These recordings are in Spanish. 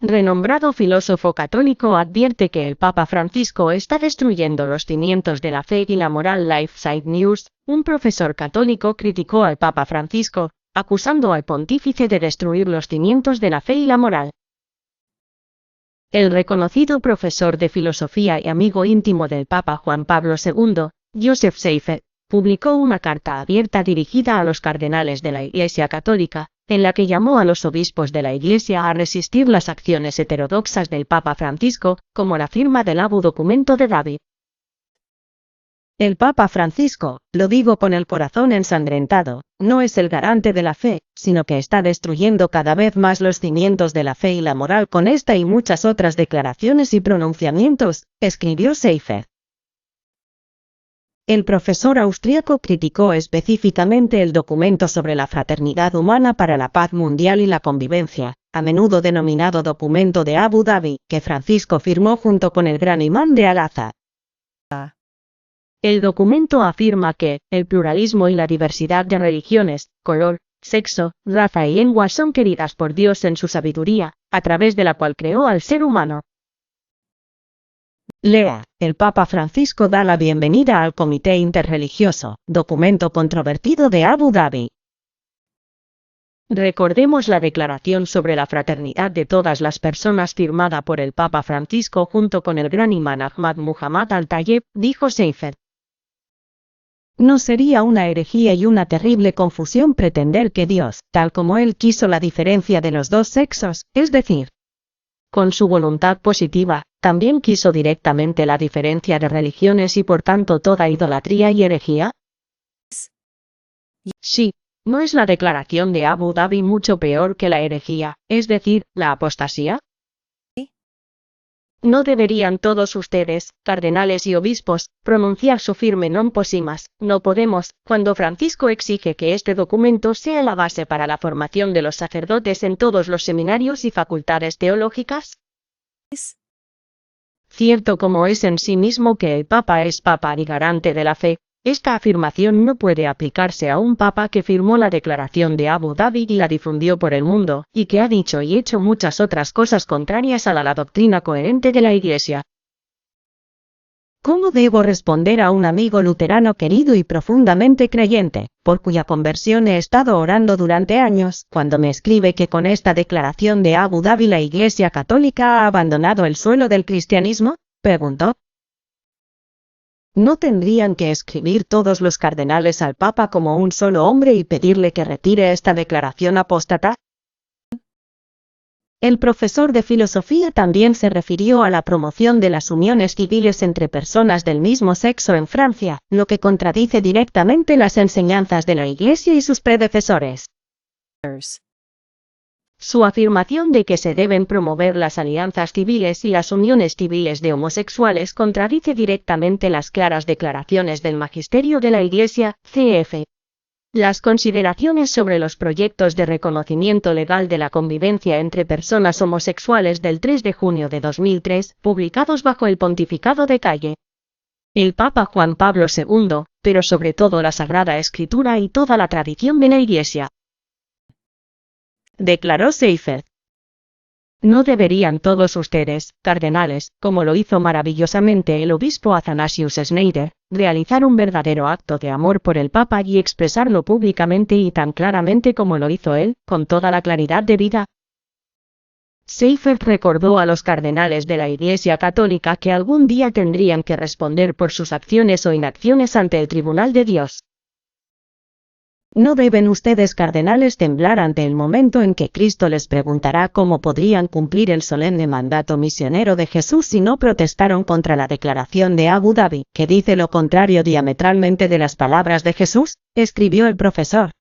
Renombrado filósofo católico advierte que el Papa Francisco está destruyendo los cimientos de la fe y la moral. LifeSite News, un profesor católico criticó al Papa Francisco, acusando al pontífice de destruir los cimientos de la fe y la moral. El reconocido profesor de filosofía y amigo íntimo del Papa Juan Pablo II, Joseph Seifert, publicó una carta abierta dirigida a los cardenales de la Iglesia Católica, en la que llamó a los obispos de la Iglesia a resistir las acciones heterodoxas del Papa Francisco, como la firma del Abu Documento de David. El Papa Francisco, lo digo con el corazón ensangrentado, no es el garante de la fe, sino que está destruyendo cada vez más los cimientos de la fe y la moral con esta y muchas otras declaraciones y pronunciamientos, escribió Seifert. El profesor austríaco criticó específicamente el documento sobre la fraternidad humana para la paz mundial y la convivencia, a menudo denominado Documento de Abu Dhabi, que Francisco firmó junto con el gran imán de Al-Azhar. El documento afirma que el pluralismo y la diversidad de religiones, color, sexo, raza y lengua son queridas por Dios en su sabiduría, a través de la cual creó al ser humano. Lea, el Papa Francisco da la bienvenida al Comité Interreligioso, documento controvertido de Abu Dhabi. Recordemos la declaración sobre la fraternidad de todas las personas firmada por el Papa Francisco junto con el gran imán Ahmad Muhammad Al-Tayeb, dijo Seifert. No sería una herejía y una terrible confusión pretender que Dios, tal como Él quiso la diferencia de los dos sexos, es decir, con su voluntad positiva, también quiso directamente la diferencia de religiones y por tanto toda idolatría y herejía? Sí, ¿no es la declaración de Abu Dhabi mucho peor que la herejía, es decir, la apostasía? ¿No deberían todos ustedes, cardenales y obispos, pronunciar su firme non possumus, no podemos, cuando Francisco exige que este documento sea la base para la formación de los sacerdotes en todos los seminarios y facultades teológicas? Cierto como es en sí mismo que el Papa es Papa y garante de la fe, esta afirmación no puede aplicarse a un Papa que firmó la Declaración de Abu Dhabi y la difundió por el mundo, y que ha dicho y hecho muchas otras cosas contrarias a la doctrina coherente de la Iglesia. ¿Cómo debo responder a un amigo luterano querido y profundamente creyente, por cuya conversión he estado orando durante años, cuando me escribe que con esta declaración de Abu Dhabi la Iglesia Católica ha abandonado el suelo del cristianismo? Preguntó. ¿No tendrían que escribir todos los cardenales al Papa como un solo hombre y pedirle que retire esta declaración apóstata? El profesor de filosofía también se refirió a la promoción de las uniones civiles entre personas del mismo sexo en Francia, lo que contradice directamente las enseñanzas de la Iglesia y sus predecesores. Su afirmación de que se deben promover las alianzas civiles y las uniones civiles de homosexuales contradice directamente las claras declaraciones del Magisterio de la Iglesia, cf. Las consideraciones sobre los proyectos de reconocimiento legal de la convivencia entre personas homosexuales del 3 de junio de 2003, publicados bajo el pontificado de Calle. El Papa Juan Pablo II, pero sobre todo la Sagrada Escritura y toda la tradición de la Iglesia. Declaró Seifert. ¿No deberían todos ustedes, cardenales, como lo hizo maravillosamente el obispo Athanasius Schneider, realizar un verdadero acto de amor por el Papa y expresarlo públicamente y tan claramente como lo hizo él, con toda la claridad debida? Seifert recordó a los cardenales de la Iglesia Católica que algún día tendrían que responder por sus acciones o inacciones ante el tribunal de Dios. ¿No deben ustedes, cardenales, temblar ante el momento en que Cristo les preguntará cómo podrían cumplir el solemne mandato misionero de Jesús si no protestaron contra la declaración de Abu Dhabi, que dice lo contrario diametralmente de las palabras de Jesús? Escribió el profesor.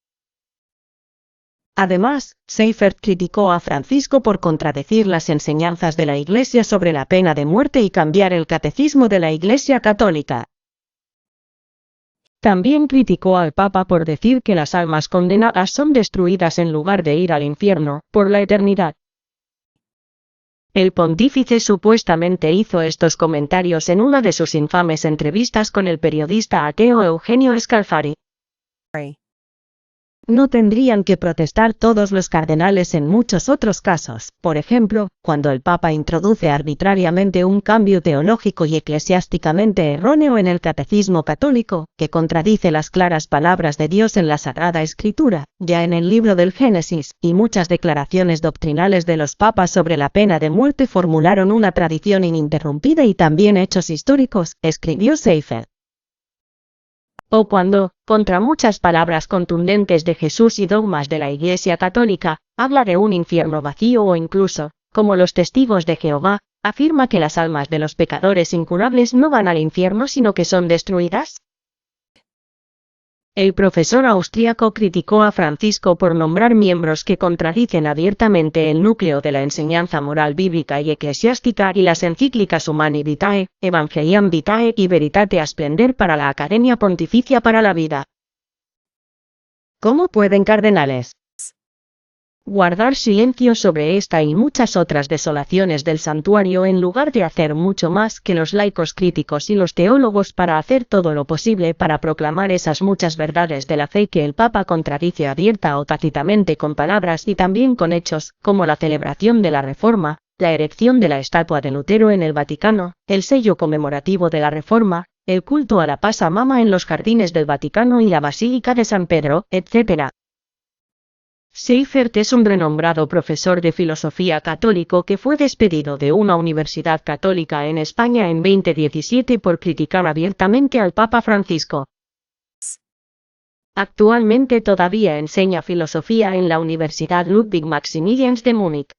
Además, Seifert criticó a Francisco por contradecir las enseñanzas de la Iglesia sobre la pena de muerte y cambiar el catecismo de la Iglesia Católica. También criticó al Papa por decir que las almas condenadas son destruidas en lugar de ir al infierno, por la eternidad. El pontífice supuestamente hizo estos comentarios en una de sus infames entrevistas con el periodista ateo Eugenio Scalfari. No tendrían que protestar todos los cardenales en muchos otros casos. Por ejemplo, cuando el Papa introduce arbitrariamente un cambio teológico y eclesiásticamente erróneo en el catecismo católico, que contradice las claras palabras de Dios en la Sagrada Escritura, ya en el libro del Génesis, y muchas declaraciones doctrinales de los papas sobre la pena de muerte formularon una tradición ininterrumpida y también hechos históricos, escribió Seifert. O cuando, contra muchas palabras contundentes de Jesús y dogmas de la Iglesia Católica, habla de un infierno vacío o incluso, como los testigos de Jehová, afirma que las almas de los pecadores incurables no van al infierno sino que son destruidas. El profesor austríaco criticó a Francisco por nombrar miembros que contradicen abiertamente el núcleo de la enseñanza moral bíblica y eclesiástica y las encíclicas Humani Vitae, Evangeliam Vitae y Veritate Splendor para la Academia Pontificia para la Vida. ¿Cómo pueden cardenales guardar silencio sobre esta y muchas otras desolaciones del santuario en lugar de hacer mucho más que los laicos críticos y los teólogos para hacer todo lo posible para proclamar esas muchas verdades de la fe que el Papa contradice abierta o tácitamente con palabras y también con hechos, como la celebración de la Reforma, la erección de la estatua de Lutero en el Vaticano, el sello conmemorativo de la Reforma, el culto a la Pasmama en los jardines del Vaticano y la Basílica de San Pedro, etc.? Seifert es un renombrado profesor de filosofía católico que fue despedido de una universidad católica en España en 2017 por criticar abiertamente al Papa Francisco. Actualmente todavía enseña filosofía en la Universidad Ludwig Maximilians de Múnich.